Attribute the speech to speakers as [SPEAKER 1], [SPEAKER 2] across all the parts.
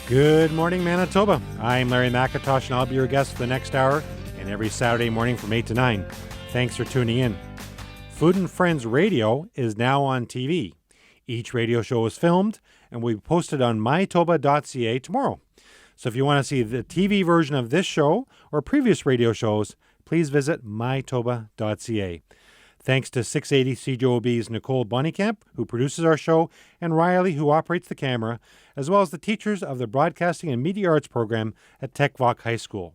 [SPEAKER 1] Good morning, Manitoba. I'm Larry McIntosh, and I'll be your guest for the next hour and every Saturday morning from 8 to 9. Thanks for tuning in. Food and Friends Radio is now on TV. Each radio show is filmed and will be posted on MyToba.ca tomorrow. So if you want to see the TV version of this show or previous radio shows, please visit MyToba.ca. Thanks to 680 CJOB's Nicole Bonnycamp, who produces our show, and Riley, who operates the camera, as well as the teachers of the Broadcasting and Media Arts program at Techvoc High School.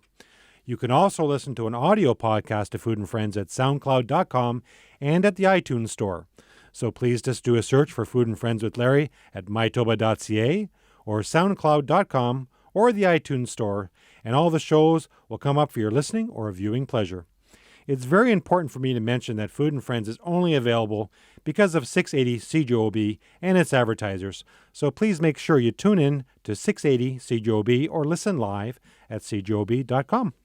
[SPEAKER 1] You can also listen to an audio podcast of Food and Friends at SoundCloud.com and at the iTunes Store. So please just do a search for Food and Friends with Larry at MyToba.ca or SoundCloud.com or the iTunes Store, and all the shows will come up for your listening or viewing pleasure. It's very important for me to mention that Food and Friends is only available because of 680 CJOB and its advertisers, so please make sure you tune in to 680 CJOB or listen live at cjob.com.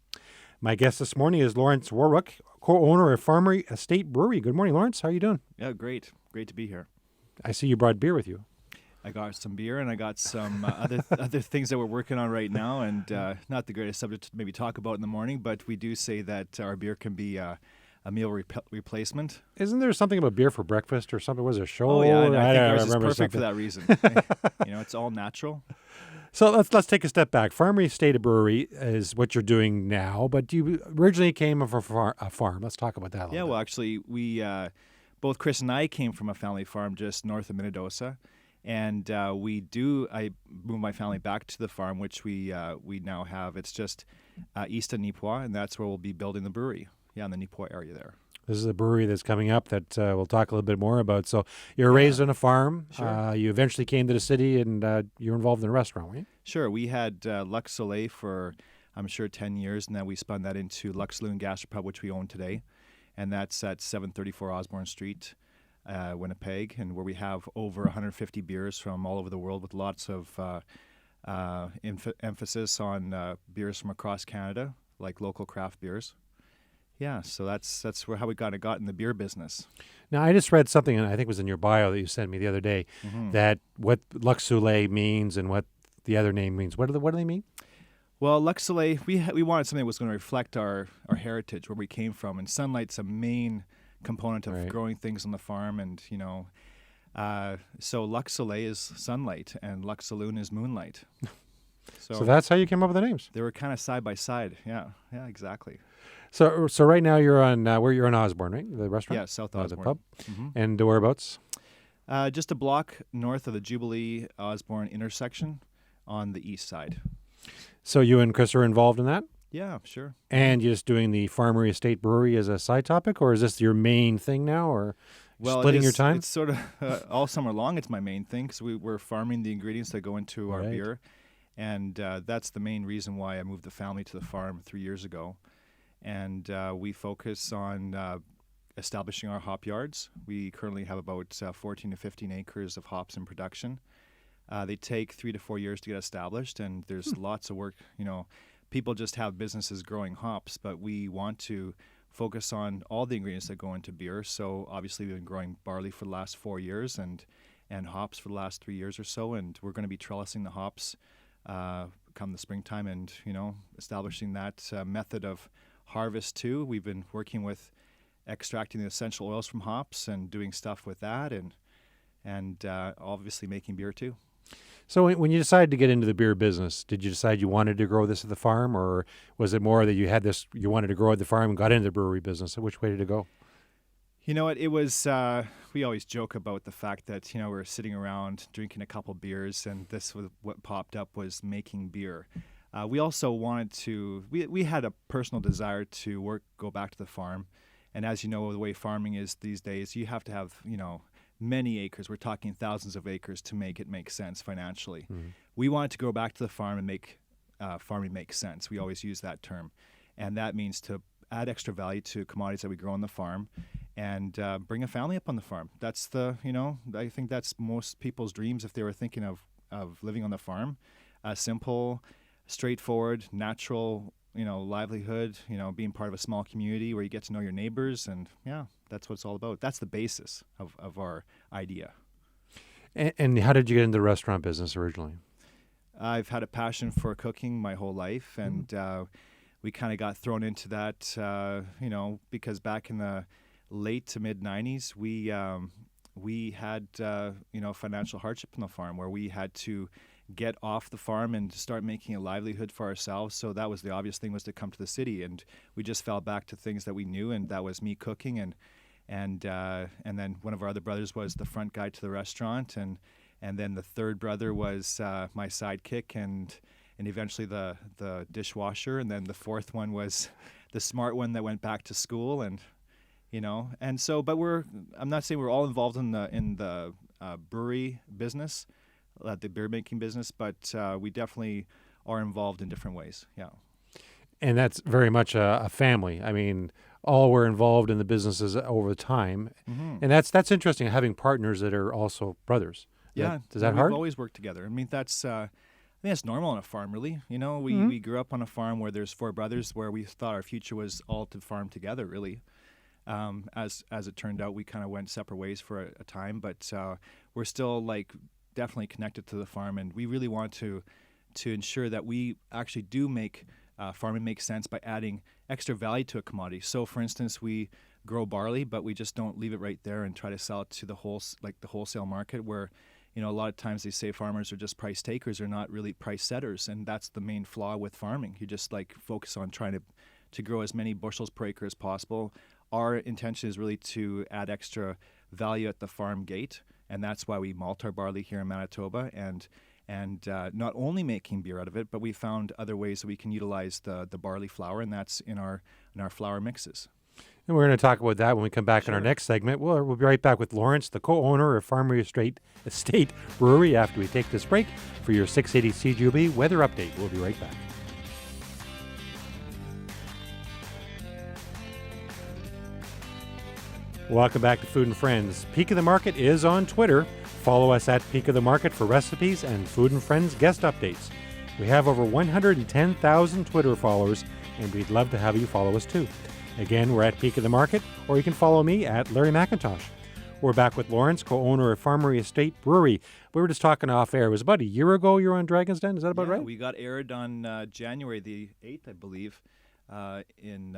[SPEAKER 1] My guest this morning is Lawrence Warwaruk, co-owner of Farmery Estate Brewery. Good morning, Lawrence. How are you doing?
[SPEAKER 2] Yeah, great. Great to be here.
[SPEAKER 1] I see you brought beer with you.
[SPEAKER 2] I got some beer and I got some other things that we're working on right now, and not the greatest subject to maybe talk about in the morning, but we do say that our beer can be a meal replacement.
[SPEAKER 1] Isn't there something about beer for breakfast or something? Was it a show?
[SPEAKER 2] Oh, yeah, and I think ours is perfect
[SPEAKER 1] something
[SPEAKER 2] for that reason. It's all natural.
[SPEAKER 1] So let's take a step back. Farmery Estate Brewery is what you're doing now, but you originally came from a farm. Let's talk about that a little bit.
[SPEAKER 2] Well, actually, we both Chris and I came from a family farm just north of Minnedosa. And I moved my family back to the farm, which we now have. It's just east of Nipois, and that's where we'll be building the brewery. Yeah, in the Nipois area there.
[SPEAKER 1] This is a brewery that's coming up that we'll talk a little bit more about. So you were raised on a farm.
[SPEAKER 2] Sure.
[SPEAKER 1] You eventually came to the city, and you were involved in a restaurant, weren't you?
[SPEAKER 2] Sure. We had Lux Soleil for, I'm sure, 10 years, and then we spun that into Lux Saloon Gastropub, which we own today. And that's at 734 Osborne Street. Winnipeg, and where we have over 150 beers from all over the world, with lots of emphasis on beers from across Canada, like local craft beers. Yeah, so that's how we got in the beer business.
[SPEAKER 1] Now, I just read something, and I think it was in your bio that you sent me the other day, that what Lux Soleil means and what the other name means. What do they mean?
[SPEAKER 2] Well, Lux Soleil, we wanted something that was going to reflect our heritage, where we came from, and sunlight's a main component of growing things on the farm, and so Lux Soleil is sunlight and Lux Saloon is moonlight.
[SPEAKER 1] So that's how you came up with the names.
[SPEAKER 2] They were kind of side by side. Yeah, exactly.
[SPEAKER 1] So right now you're on you're on Osborne, right? The restaurant.
[SPEAKER 2] Yeah, South Osborne.
[SPEAKER 1] The pub. And whereabouts?
[SPEAKER 2] Just a block north of the Jubilee Osborne intersection on the east side.
[SPEAKER 1] So you and Chris are involved in that?
[SPEAKER 2] Yeah, sure.
[SPEAKER 1] And you're just doing the Farmery Estate Brewery as a side topic, or is this your main thing now, or splitting your time?
[SPEAKER 2] It's sort of all summer long. It's my main thing, because we're farming the ingredients that go into our beer, and that's the main reason why I moved the family to the farm 3 years ago. And we focus on establishing our hop yards. We currently have about 14 to 15 acres of hops in production. They take 3 to 4 years to get established, and there's lots of work, People just have businesses growing hops, but we want to focus on all the ingredients that go into beer. So obviously we've been growing barley for the last 4 years and hops for the last 3 years or so, and we're going to be trellising the hops come the springtime, and establishing that method of harvest too. We've been working with extracting the essential oils from hops and doing stuff with that, and obviously making beer too.
[SPEAKER 1] So when you decided to get into the beer business, did you decide you wanted to grow this at the farm, or was it more that you wanted to grow at the farm and got into the brewery business? Which way did it go?
[SPEAKER 2] You know what? It was, we always joke about the fact that, we were sitting around drinking a couple beers, and this was what popped up was making beer. We also wanted to, we had a personal desire to go back to the farm. And as you know, the way farming is these days, you have to have, many acres. We're talking thousands of acres to make it make sense financially. Mm-hmm. We wanted to go back to the farm and make farming make sense. We always use that term. And that means to add extra value to commodities that we grow on the farm and bring a family up on the farm. That's I think that's most people's dreams if they were thinking of living on the farm. Simple, straightforward, natural, livelihood, being part of a small community where you get to know your neighbors, and that's what it's all about. That's the basis of our idea.
[SPEAKER 1] And how did you get into the restaurant business originally?
[SPEAKER 2] I've had a passion for cooking my whole life, and we kind of got thrown into that, because back in the late to mid '90s, we had financial hardship on the farm where we had to get off the farm and start making a livelihood for ourselves. So that was the obvious thing, was to come to the city, and we just fell back to things that we knew, and that was me cooking, and then one of our other brothers was the front guy to the restaurant, and then the third brother was my sidekick, and eventually the dishwasher, and then the fourth one was the smart one that went back to school, and so, but I'm not saying we're all involved in the brewery business, the beer making business, but we definitely are involved in different ways. Yeah.
[SPEAKER 1] And that's very much a family. I mean, all were involved in the businesses over time. Mm-hmm. And that's interesting, having partners that are also brothers.
[SPEAKER 2] Yeah.
[SPEAKER 1] Is that hard?
[SPEAKER 2] We've always worked together. I mean, I think that's normal on a farm, really. We grew up on a farm where there's four brothers, where we thought our future was all to farm together, really. As it turned out, we kind of went separate ways for a time, but we're still definitely connected to the farm, and we really want to ensure that we actually do make farming make sense by adding extra value to a commodity. So, for instance, we grow barley, but we just don't leave it right there and try to sell it to the wholesale market, where a lot of times they say farmers are just price takers, or not really price setters, and that's the main flaw with farming. You just focus on trying to grow as many bushels per acre as possible. Our intention is really to add extra value at the farm gate, and that's why we malt our barley here in Manitoba, and not only making beer out of it, but we found other ways that we can utilize the barley flour, and that's in our flour mixes.
[SPEAKER 1] And we're going to talk about that when we come back in our next segment. We'll be right back with Lawrence, the co-owner of Farmery Estate Brewery, after we take this break for your 680 CJOB weather update. We'll be right back. Welcome back to Food and Friends. Peak of the Market is on Twitter. Follow us at Peak of the Market for recipes and Food and Friends guest updates. We have over 110,000 Twitter followers, and we'd love to have you follow us too. Again, we're at Peak of the Market, or you can follow me at Larry McIntosh. We're back with Lawrence, co-owner of Farmery Estate Brewery. We were just talking off air. It was about a year ago you were on Dragon's Den. Is that about right?
[SPEAKER 2] We got aired on January the 8th, I believe, in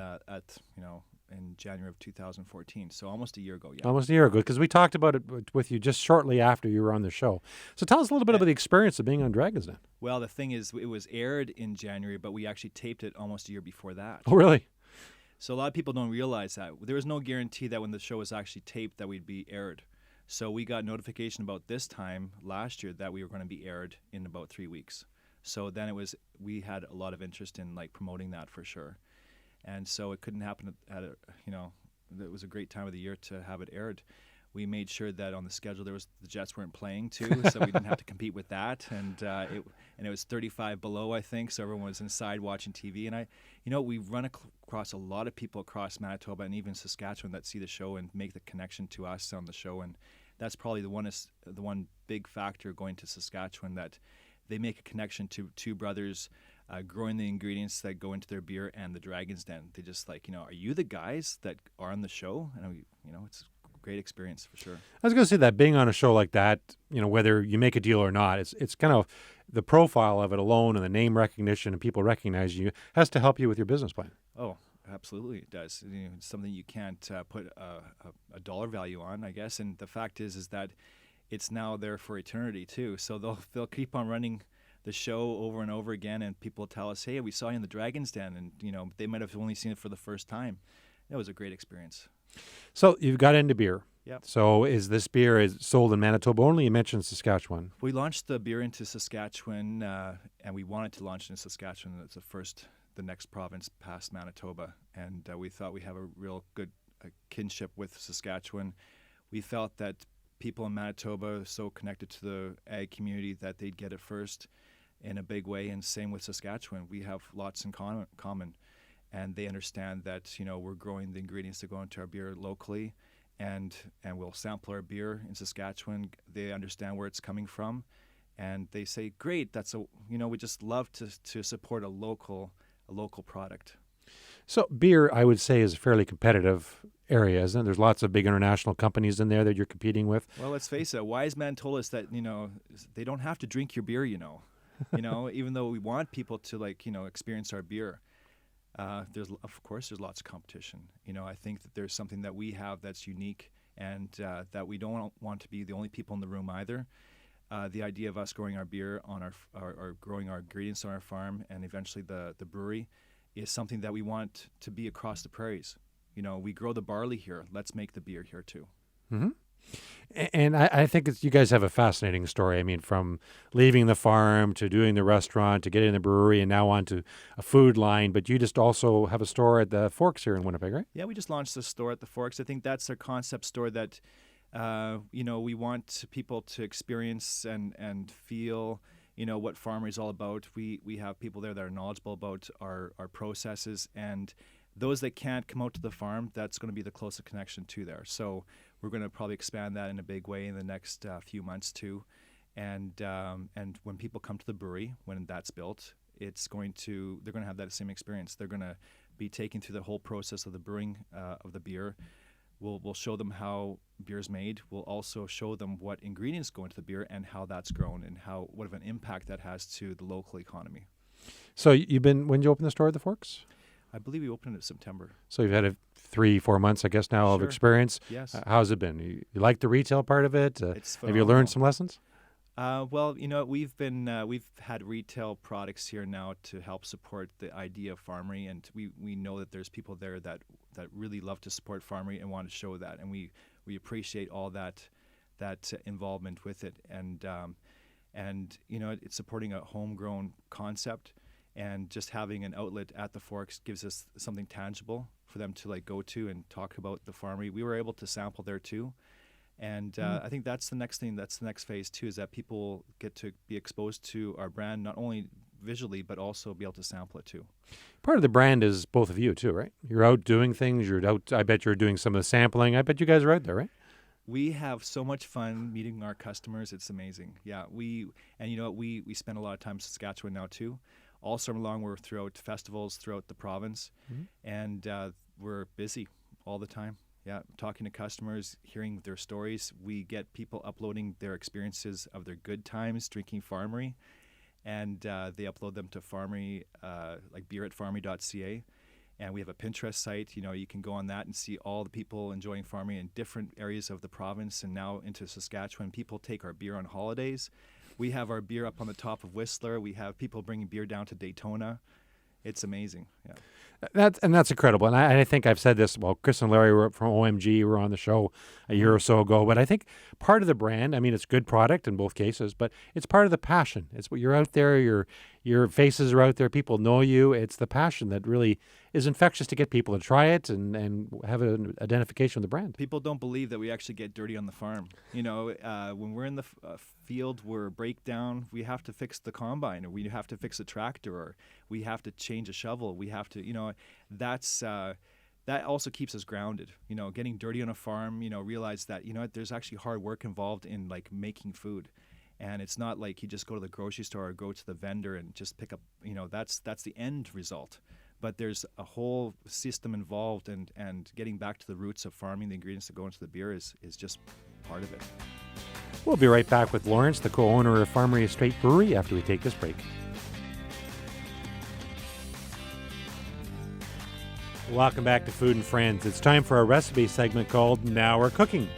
[SPEAKER 2] January of 2014, so almost a year ago. Yeah,
[SPEAKER 1] almost a year ago, because we talked about it with you just shortly after you were on the show. So tell us a little bit about the experience of being on Dragon's Den.
[SPEAKER 2] Well, the thing is, it was aired in January, but we actually taped it almost a year before that.
[SPEAKER 1] Oh, really?
[SPEAKER 2] So a lot of people don't realize that. There was no guarantee that when the show was actually taped that we'd be aired. So we got notification about this time last year that we were going to be aired in about 3 weeks. So then we had a lot of interest in promoting that for sure. And so it couldn't happen it was a great time of the year to have it aired. We made sure that on the schedule the Jets weren't playing too, so we didn't have to compete with that. And it was 35 below, I think, so everyone was inside watching TV. And we've run across a lot of people across Manitoba and even Saskatchewan that see the show and make the connection to us on the show. And that's probably the one big factor going to Saskatchewan, that they make a connection to two brothers growing the ingredients that go into their beer and the Dragon's Den. They just are you the guys that are on the show? And it's a great experience for sure.
[SPEAKER 1] I was going to say that being on a show like that, whether you make a deal or not, it's kind of the profile of it alone, and the name recognition and people recognize you has to help you with your business plan.
[SPEAKER 2] Oh, absolutely it does. It's something you can't put a dollar value on, I guess. And the fact is that it's now there for eternity too. So they'll keep on running the show over and over again, and people tell us, "Hey, we saw you in the Dragon's Den," and they might have only seen it for the first time. It was a great experience.
[SPEAKER 1] So you've got into beer.
[SPEAKER 2] Yep.
[SPEAKER 1] So is this beer sold in Manitoba only? You mentioned Saskatchewan.
[SPEAKER 2] We launched the beer into Saskatchewan, and we wanted to launch it in Saskatchewan. It's the next province past Manitoba, and we thought we have a real good kinship with Saskatchewan. We felt that people in Manitoba are so connected to the ag community that they'd get it first in a big way, and same with Saskatchewan. We have lots in common, and they understand that we're growing the ingredients that go into our beer locally, and we'll sample our beer in Saskatchewan. They understand where it's coming from, and they say, "Great, we just love to support a local product."
[SPEAKER 1] So beer, I would say, is a fairly competitive area, isn't it? There's lots of big international companies in there that you're competing with.
[SPEAKER 2] Well, let's face it. A wise man told us that they don't have to drink your beer. Even though we want people to experience our beer, there's lots of competition. I think that there's something that we have that's unique, and that we don't want to be the only people in the room either. The idea of us growing our beer on our growing our ingredients on our farm, and eventually the brewery, is something that we want to be across the prairies. We grow the barley here. Let's make the beer here too.
[SPEAKER 1] Mm-hmm. And I think you guys have a fascinating story. I mean, from leaving the farm to doing the restaurant to getting the brewery and now on to a food line. But you just also have a store at the Forks here in Winnipeg, right?
[SPEAKER 2] Yeah, we just launched the store at the Forks. I think that's our concept store that, we want people to experience and feel, what Farmery is all about. We have people there that are knowledgeable about our processes, and those that can't come out to the farm, that's going to be the closest connection to there. So we're going to probably expand that in a big way in the next few months too. And when people come to the brewery, when that's built, they're going to have that same experience. They're going to be taken through the whole process of the brewing of the beer. We'll show them how beer is made. We'll also show them what ingredients go into the beer and how that's grown and what of an impact that has to the local economy.
[SPEAKER 1] So when did you open the store at the Forks?
[SPEAKER 2] I believe we opened it in September.
[SPEAKER 1] So you've had 3-4 months, I guess, now of experience.
[SPEAKER 2] Yes.
[SPEAKER 1] How's it been? You like the retail part of it?
[SPEAKER 2] It's phenomenal.
[SPEAKER 1] Have you learned some lessons?
[SPEAKER 2] Well, we've had retail products here now to help support the idea of Farmery, and we know that there's people there that really love to support Farmery and want to show that, and we appreciate all that involvement with it, and it's supporting a homegrown concept, and just having an outlet at the Forks gives us something tangible for them to go to and talk about the Farmery. We were able to sample there too. And I think that's the next thing. That's the next phase too, is that people get to be exposed to our brand, not only visually, but also be able to sample it too.
[SPEAKER 1] Part of the brand is both of you too, right? You're out doing things. I bet you're doing some of the sampling. I bet you guys are out there, right?
[SPEAKER 2] We have so much fun meeting our customers. It's amazing. Yeah, we spend a lot of time in Saskatchewan now too. All summer long, we're throughout festivals throughout the province, and we're busy all the time. Yeah, talking to customers, hearing their stories. We get people uploading their experiences of their good times drinking Farmery, and they upload them to Farmery, like beer at Farmery.ca. And we have a Pinterest site. You can go on that and see all the people enjoying Farmery in different areas of the province and now into Saskatchewan. People take our beer on holidays. We have our beer up on the top of Whistler. We have people bringing beer down to Daytona. It's amazing. Yeah.
[SPEAKER 1] That's incredible. And I think I've said this, well, Chris and Larry were from OMG, were on the show a year or so ago, but I think part of the brand, I mean, it's good product in both cases, but it's part of the passion. It's what you're out there, your faces are out there, people know you. It's the passion that really is infectious to get people to try it and have an identification with the brand.
[SPEAKER 2] People don't believe that we actually get dirty on the farm. When we're in the field, we're breakdown, we have to fix the combine, or we have to fix a tractor, or we have to change a shovel. We have to, that also keeps us grounded. Getting dirty on a farm, realize that, there's actually hard work involved in making food. And it's not like you just go to the grocery store or go to the vendor and just pick up, that's the end result. But there's a whole system involved, and getting back to the roots of farming the ingredients that go into the beer is just part of it.
[SPEAKER 1] We'll be right back with Lawrence, the co-owner of Farmery Estate Brewery, after we take this break. Welcome back to Food and Friends. It's time for a recipe segment called Now We're Cooking.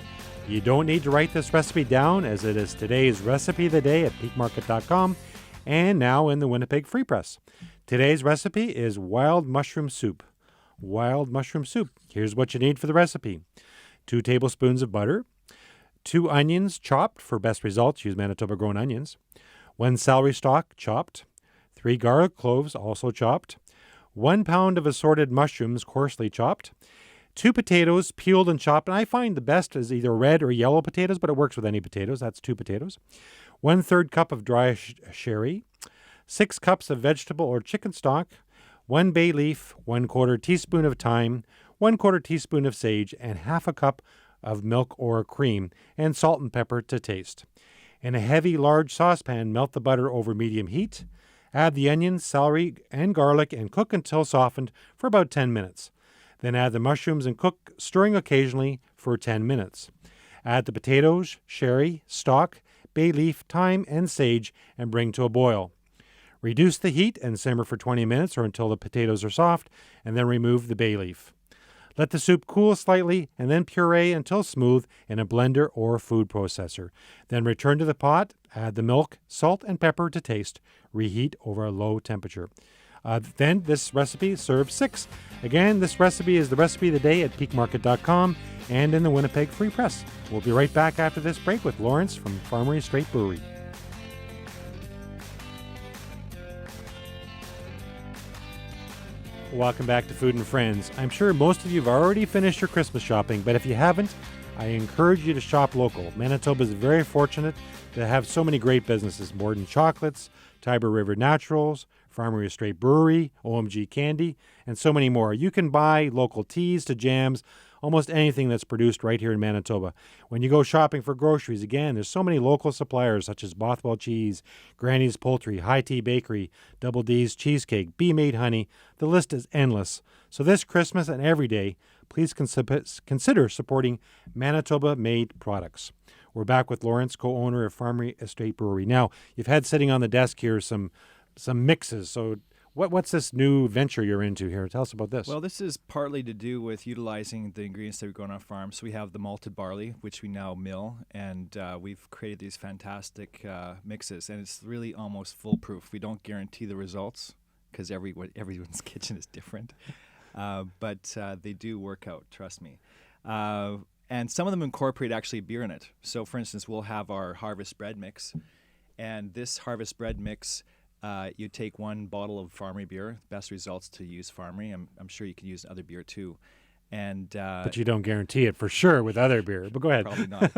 [SPEAKER 1] You don't need to write this recipe down, as it is today's recipe of the day at peakmarket.com and now in the Winnipeg Free Press. Today's recipe is wild mushroom soup. Wild mushroom soup. Here's what you need for the recipe. 2 tablespoons of butter, 2 onions chopped. For best results, use Manitoba grown onions. 1 celery stalk chopped. 3 garlic cloves also chopped. 1 pound of assorted mushrooms coarsely chopped. 2 potatoes peeled and chopped. And I find the best is either red or yellow potatoes, but it works with any potatoes. That's 2 potatoes. 1/3 cup of dry sherry. 6 cups of vegetable or chicken stock. 1 bay leaf. 1/4 teaspoon of thyme. 1/4 teaspoon of sage. And 1/2 cup of milk or cream. And salt and pepper to taste. In a heavy, large saucepan, melt the butter over medium heat. Add the onions, celery, and garlic and cook until softened for about 10 minutes. Then add the mushrooms and cook, stirring occasionally for 10 minutes. Add the potatoes, sherry, stock, bay leaf, thyme, and sage, and bring to a boil. Reduce the heat and simmer for 20 minutes or until the potatoes are soft, and then remove the bay leaf. Let the soup cool slightly and then puree until smooth in a blender or food processor. Then return to the pot, add the milk, salt, and pepper to taste. Reheat over a low temperature. Then this recipe serves 6. Again, this recipe is the recipe of the day at peakmarket.com and in the Winnipeg Free Press. We'll be right back after this break with Lawrence from Farmery Straight Brewery. Welcome back to Food and Friends. I'm sure most of you have already finished your Christmas shopping, but if you haven't, I encourage you to shop local. Manitoba is very fortunate to have so many great businesses. Morden Chocolates, Tiber River Naturals, Farmery Straight Brewery, OMG Candy, and so many more. You can buy local teas to jams, almost anything that's produced right here in Manitoba. When you go shopping for groceries, again, there's so many local suppliers such as Bothwell Cheese, Granny's Poultry, High Tea Bakery, Double D's Cheesecake, Bee Made Honey. The list is endless. So this Christmas and every day, please consider supporting Manitoba-made products. We're back with Lawrence, co-owner of Farmery Estate Brewery. Now, you've had sitting on the desk here some mixes. So what's this new venture you're into here? Tell us about this.
[SPEAKER 2] Well, this is partly to do with utilizing the ingredients that we grow on our farm. So we have the malted barley, which we now mill, and we've created these fantastic mixes, and it's really almost foolproof. We don't guarantee the results because everyone's kitchen is different, but they do work out, trust me. And some of them incorporate actually beer in it. So, for instance, we'll have our harvest bread mix, and this harvest bread mix, you take 1 bottle of Farmery beer. Best results to use Farmery. I'm sure you can use other beer too. And
[SPEAKER 1] but you don't guarantee it for sure with other beer. But go ahead.
[SPEAKER 2] Probably not.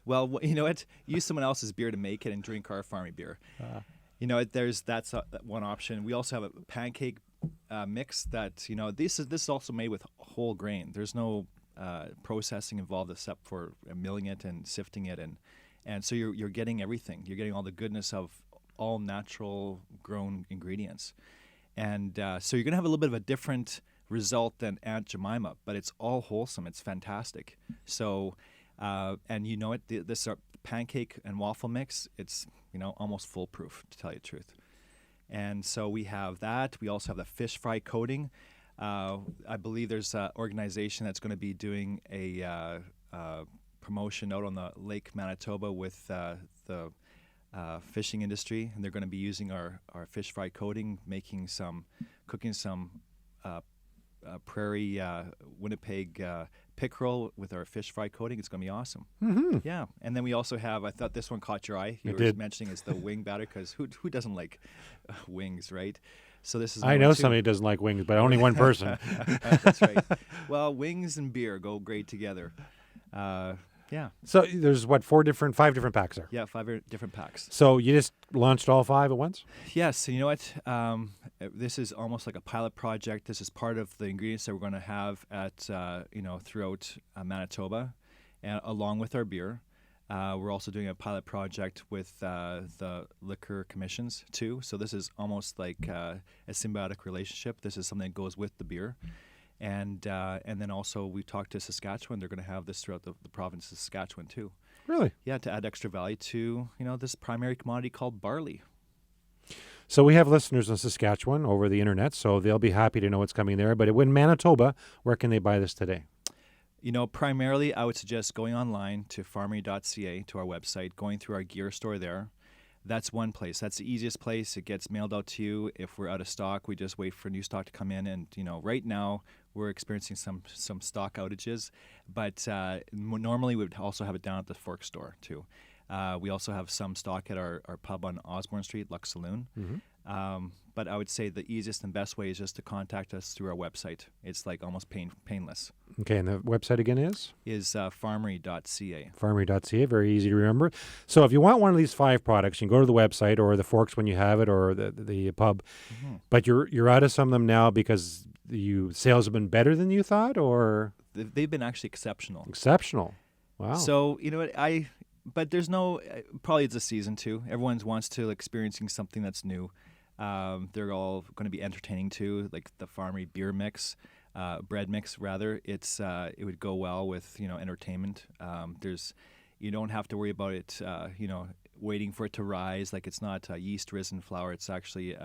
[SPEAKER 2] Well, you know what? Use someone else's beer to make it and drink our Farmery beer. You know, that's one option. We also have a pancake mix that, you know, this is also made with whole grain. There's no processing involved except for milling it and sifting it, and so you're getting everything. You're getting all the goodness of all natural grown ingredients, and so you're gonna have a little bit of a different result than Aunt Jemima, but it's all wholesome. It's fantastic. So, and you know it. This pancake and waffle mix. It's, you know, almost foolproof, to tell you the truth. And so we have that. We also have the fish fry coating. I believe there's an organization that's going to be doing a promotion out on the Lake Manitoba with the fishing industry, and they're going to be using our fish fry coating, cooking some prairie Winnipeg pickerel with our fish fry coating. It's going to be awesome.
[SPEAKER 1] Mm-hmm.
[SPEAKER 2] Yeah, and then we also have, I thought this one caught your eye. You
[SPEAKER 1] It
[SPEAKER 2] were
[SPEAKER 1] did.
[SPEAKER 2] mentioning is the wing batter, because who doesn't like wings, right? So this is
[SPEAKER 1] I know somebody doho doesn't like wings, but only one person.
[SPEAKER 2] That's right. Well, wings and beer go great together. Yeah.
[SPEAKER 1] So there's 5 different packs there?
[SPEAKER 2] Yeah, 5 different packs.
[SPEAKER 1] So you just launched all 5 at once?
[SPEAKER 2] Yes. And you know what? This is almost like a pilot project. This is part of the ingredients that we're going to have at throughout Manitoba, and along with our beer. We're also doing a pilot project with the liquor commissions too. So this is almost like a symbiotic relationship. This is something that goes with the beer. And then also we talked to Saskatchewan. They're going to have this throughout the province of Saskatchewan too.
[SPEAKER 1] Really?
[SPEAKER 2] Yeah, to add extra value to, you know, this primary commodity called barley.
[SPEAKER 1] So we have listeners in Saskatchewan over the internet, so they'll be happy to know what's coming there. But in Manitoba, where can they buy this today?
[SPEAKER 2] You know, primarily I would suggest going online to Farmery.ca, to our website, going through our gear store there. That's one place. That's the easiest place. It gets mailed out to you. If we're out of stock, we just wait for new stock to come in. And, you know, right now we're experiencing some stock outages. But normally we would also have it down at the Fork store, too. We also have some stock at our pub on Osborne Street, Lux Saloon. Mm-hmm. But I would say the easiest and best way is just to contact us through our website. It's like almost painless.
[SPEAKER 1] Okay, and the website again is?
[SPEAKER 2] Is Farmery.ca.
[SPEAKER 1] Farmery.ca, very easy to remember. So if you want one of these 5 products, you can go to the website or the Forks when you have it, or the pub. Mm-hmm. But you're out of some of them now because sales have been better than you thought, or?
[SPEAKER 2] They've been actually exceptional.
[SPEAKER 1] Exceptional. Wow.
[SPEAKER 2] So, you know what, but there's probably it's a season too. Everyone wants to experiencing something that's new. They're all going to be entertaining too, like the Farmery beer mix, bread mix rather. It would go well with, you know, entertainment. You don't have to worry about it, waiting for it to rise. Like it's not yeast risen flour. It's actually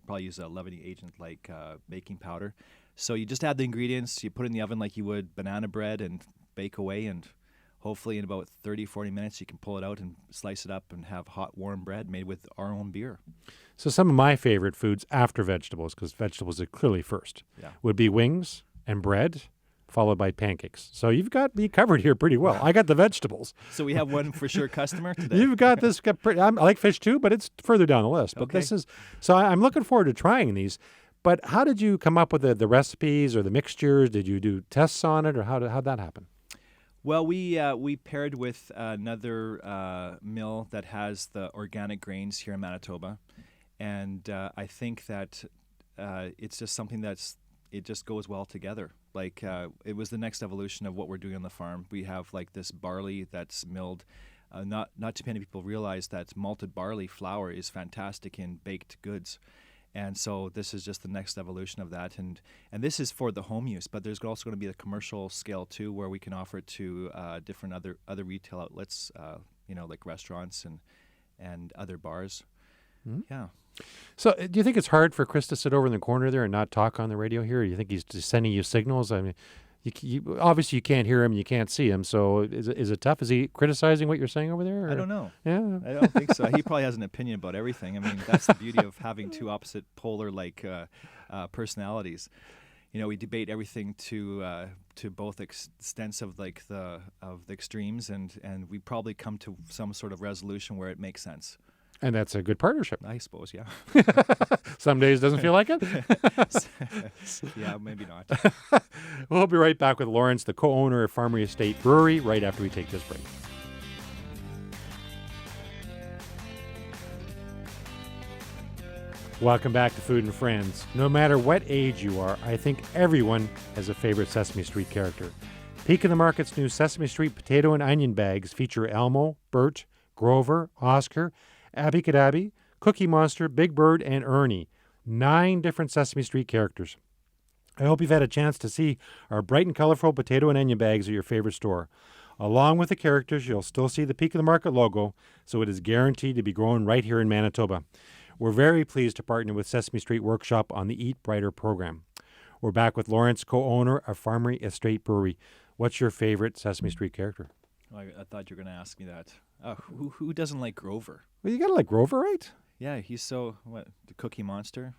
[SPEAKER 2] probably use a leavening agent like baking powder. So you just add the ingredients, you put it in the oven like you would banana bread and bake away, and hopefully in about 30, 40 minutes you can pull it out and slice it up and have hot, warm bread made with our own beer.
[SPEAKER 1] So some of my favorite foods after vegetables, because vegetables are clearly first, would be wings and bread, followed by pancakes. So you've got me covered here pretty well. I got the vegetables.
[SPEAKER 2] So we have one for sure customer today.
[SPEAKER 1] You've got this. I like fish too, but it's further down the list. But this is, so I'm looking forward to trying these. But how did you come up with the recipes or the mixtures? Did you do tests on it, or how'd that happen?
[SPEAKER 2] Well, we paired with another mill that has the organic grains here in Manitoba, and I think that it's just something it just goes well together. Like it was the next evolution of what we're doing on the farm. We have like this barley that's milled. Not too many people realize that malted barley flour is fantastic in baked goods. And so this is just the next evolution of that, and this is for the home use. But there's also going to be the commercial scale too, where we can offer it to different other retail outlets, like restaurants and other bars. Mm-hmm. Yeah.
[SPEAKER 1] So do you think it's hard for Chris to sit over in the corner there and not talk on the radio here? Or do you think he's just sending you signals? I mean, you obviously you can't hear him, you can't see him. So is it tough? Is he criticizing what you're saying over there? Or?
[SPEAKER 2] I don't know.
[SPEAKER 1] Yeah,
[SPEAKER 2] I don't think so. He probably has an opinion about everything. I mean, that's the beauty of having two opposite polar personalities. We debate everything to both extents of the extremes, and we probably come to some sort of resolution where it makes sense.
[SPEAKER 1] And that's a good partnership.
[SPEAKER 2] I suppose, yeah.
[SPEAKER 1] Some days doesn't feel like it?
[SPEAKER 2] Yeah, maybe not.
[SPEAKER 1] We'll be right back with Lawrence, the co-owner of Farmery Estate Brewery, right after we take this break. Welcome back to Food and Friends. No matter what age you are, I think everyone has a favorite Sesame Street character. Peak of the Market's new Sesame Street potato and onion bags feature Elmo, Bert, Grover, Oscar, Abby Cadabby, Cookie Monster, Big Bird, and Ernie. 9 different Sesame Street characters. I hope you've had a chance to see our bright and colorful potato and onion bags at your favorite store. Along with the characters, you'll still see the Peak of the Market logo, so it is guaranteed to be grown right here in Manitoba. We're very pleased to partner with Sesame Street Workshop on the Eat Brighter program. We're back with Lawrence, co-owner of Farmery Estate Brewery. What's your favorite Sesame Street character?
[SPEAKER 2] I thought you were going to ask me that. Who doesn't like Grover?
[SPEAKER 1] Well, you got to like Grover, right?
[SPEAKER 2] Yeah, he's the Cookie Monster.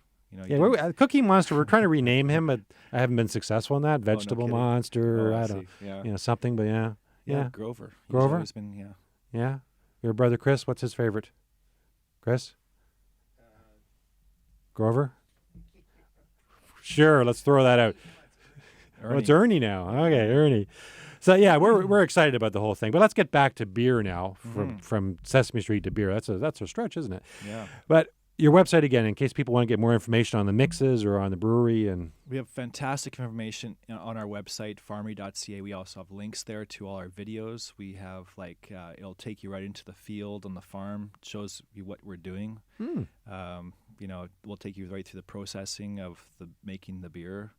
[SPEAKER 1] Cookie Monster. We're trying to rename him, but I haven't been successful in that. Vegetable Monster. I don't, something. But yeah.
[SPEAKER 2] Grover.
[SPEAKER 1] Grover.
[SPEAKER 2] He's always been,
[SPEAKER 1] Yeah. Your brother Chris. What's his favorite? Chris. Grover. Sure. Let's throw that out. Oh, it's Ernie now. Okay, Ernie. So yeah, we're excited about the whole thing. But let's get back to beer now. From Sesame Street to beer. That's a stretch, isn't it?
[SPEAKER 2] Yeah.
[SPEAKER 1] But your website again, in case people want to get more information on the mixes or on the brewery, and
[SPEAKER 2] we have fantastic information on our website, Farmery.ca. We also have links there to all our videos. We have it'll take you right into the field on the farm, shows you what we're doing. We'll take you right through the processing of making the beer.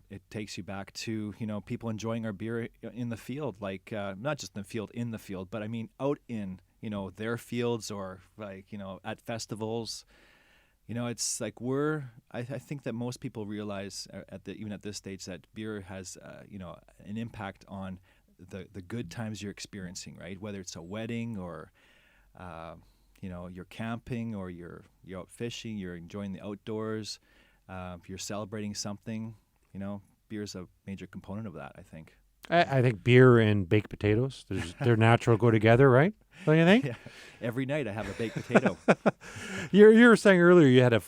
[SPEAKER 2] It takes you back to people enjoying our beer in the field, not just in the field, but I mean out in their fields or at festivals. It's like I think that most people realize even at this stage that beer has an impact on the good times you're experiencing, right? Whether it's a wedding or you're camping or you're out fishing, you're enjoying the outdoors, if you're celebrating something, beer is a major component of that, I think.
[SPEAKER 1] I think beer and baked potatoes, they're natural, go together, right? Don't you think?
[SPEAKER 2] Yeah. Every night I have a baked potato.
[SPEAKER 1] You were saying earlier you had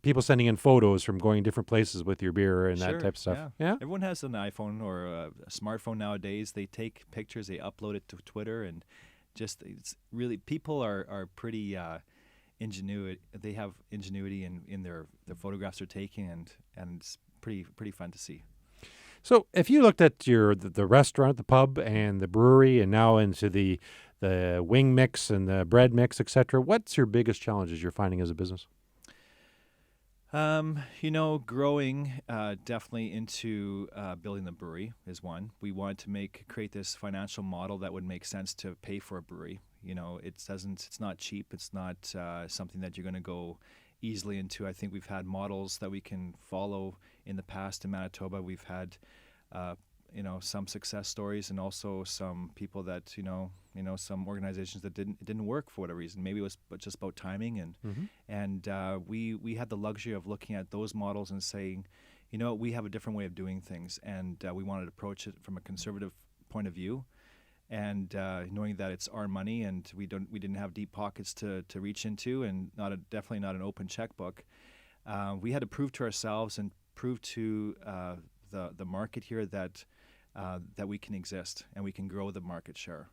[SPEAKER 1] people sending in photos from going different places with your beer and that type of stuff. Yeah.
[SPEAKER 2] Everyone has an iPhone or a smartphone nowadays. They take pictures, they upload it to Twitter, and it's really people are pretty ingenuity. They have ingenuity in their photographs they're taking, and it's pretty fun to see.
[SPEAKER 1] So if you looked at the restaurant, the pub, and the brewery, and now into the wing mix and the bread mix, etc., what's your biggest challenges you're finding as a business?
[SPEAKER 2] Growing definitely into building the brewery is one. We wanted to create this financial model that would make sense to pay for a brewery. It's not cheap. It's not something that you're going to go easily into. I think we've had models that we can follow in the past in Manitoba. We've had some success stories, and also some people that some organizations that didn't work for whatever reason. Maybe it was just about timing, and we had the luxury of looking at those models and saying, we have a different way of doing things, and we wanted to approach it from a conservative point of view, and knowing that it's our money and we didn't have deep pockets to reach into, and definitely not an open checkbook. We had to prove to ourselves and prove to the market here that we can exist and we can grow the market share.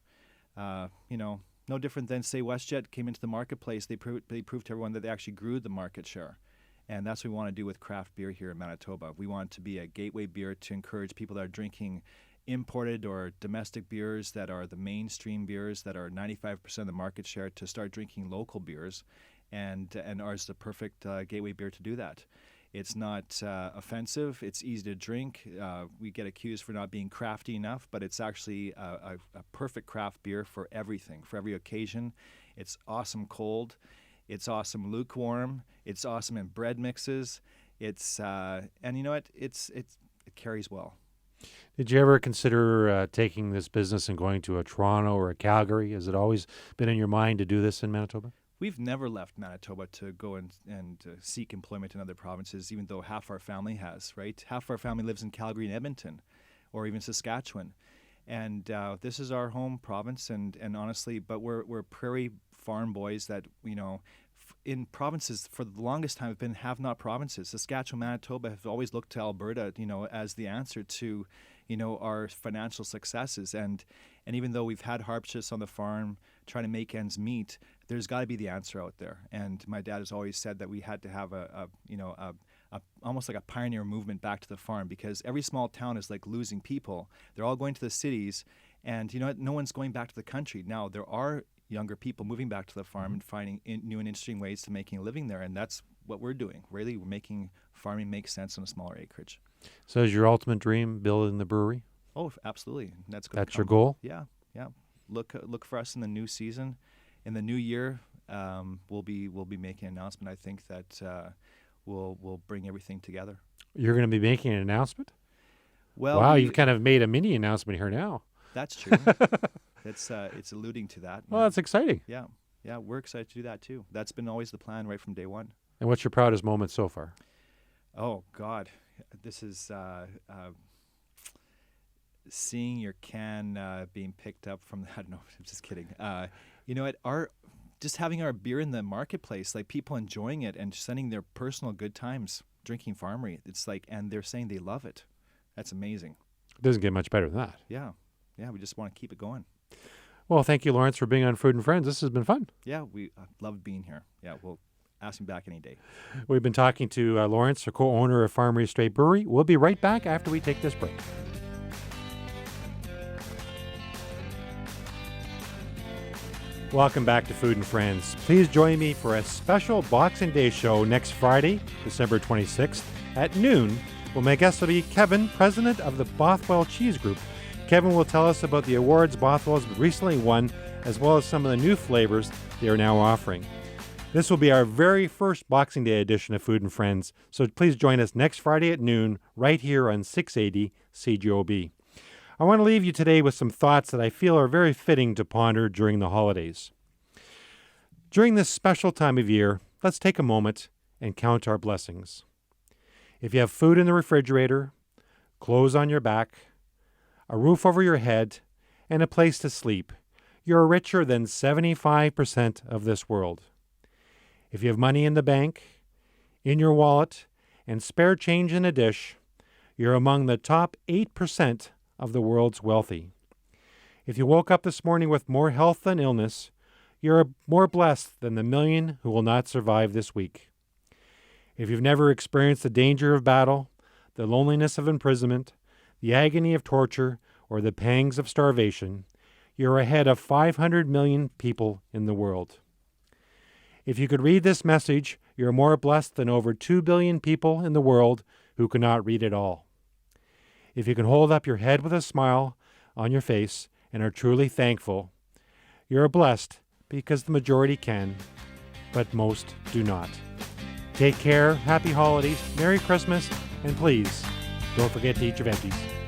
[SPEAKER 2] No different than, say, WestJet came into the marketplace. They proved to everyone that they actually grew the market share. And that's what we want to do with craft beer here in Manitoba. We want to be a gateway beer to encourage people that are drinking imported or domestic beers that are the mainstream beers that are 95% of the market share to start drinking local beers. And ours is the perfect gateway beer to do that. It's not offensive. It's easy to drink. We get accused for not being crafty enough, but it's actually a perfect craft beer for everything, for every occasion. It's awesome cold. It's awesome lukewarm. It's awesome in bread mixes. It's and you know what? It carries well.
[SPEAKER 1] Did you ever consider taking this business and going to a Toronto or a Calgary? Has it always been in your mind to do this in Manitoba?
[SPEAKER 2] We've never left Manitoba to go and seek employment in other provinces, even though half our family has, right? Half our family lives in Calgary and Edmonton, or even Saskatchewan. And this is our home province, and honestly, but we're prairie farm boys that, in provinces for the longest time have not provinces. Saskatchewan, Manitoba have always looked to Alberta, as the answer to, our financial successes. And even though we've had hardships on the farm trying to make ends meet, there's got to be the answer out there. And my dad has always said that we had to have a almost like a pioneer movement back to the farm, because every small town is like losing people. They're all going to the cities, and no one's going back to the country. Now, there are younger people moving back to the farm and finding new and interesting ways to making a living there, and that's what we're doing. Really, we're making farming make sense on a smaller acreage. So is your ultimate dream building the brewery? Oh, absolutely. That's your goal? Yeah. Look for us in the new season. In the new year, we'll be making an announcement. I think that we'll bring everything together. You're going to be making an announcement? Well, wow, you've kind of made a mini announcement here now. That's true. It's alluding to that. Well, that's exciting. Yeah, we're excited to do that too. That's been always the plan right from day one. And what's your proudest moment so far? Oh God, this is seeing your can being picked up from. I don't know. I'm just kidding. Just having our beer in the marketplace, like people enjoying it and sending their personal good times drinking Farmery. It's like, and they're saying they love it. That's amazing. It doesn't get much better than that. Yeah. We just want to keep it going. Well, thank you, Lawrence, for being on Food and Friends. This has been fun. Yeah, we loved being here. Yeah, we'll ask me back any day. We've been talking to Lawrence, a co-owner of Farmery Straight Brewery. We'll be right back after we take this break. Welcome back to Food and Friends. Please join me for a special Boxing Day show next Friday, December 26th at noon. Well, my guest will be Kevin, president of the Bothwell Cheese Group. Kevin will tell us about the awards Bothwell has recently won, as well as some of the new flavors they are now offering. This will be our very first Boxing Day edition of Food and Friends, so please join us next Friday at noon, right here on 680 CJOB. I want to leave you today with some thoughts that I feel are very fitting to ponder during the holidays. During this special time of year, let's take a moment and count our blessings. If you have food in the refrigerator, clothes on your back, a roof over your head, and a place to sleep, you're richer than 75% of this world. If you have money in the bank, in your wallet, and spare change in a dish, you're among the top 8% of the world's wealthy. If you woke up this morning with more health than illness, you're more blessed than the million who will not survive this week. If you've never experienced the danger of battle, the loneliness of imprisonment, the agony of torture, or the pangs of starvation, you're ahead of 500 million people in the world. If you could read this message, you're more blessed than over 2 billion people in the world who cannot read it all. If you can hold up your head with a smile on your face and are truly thankful,
[SPEAKER 1] You're blessed because the majority can, but most do not. Take care, happy holidays, Merry Christmas, and please, don't forget to eat your veggies.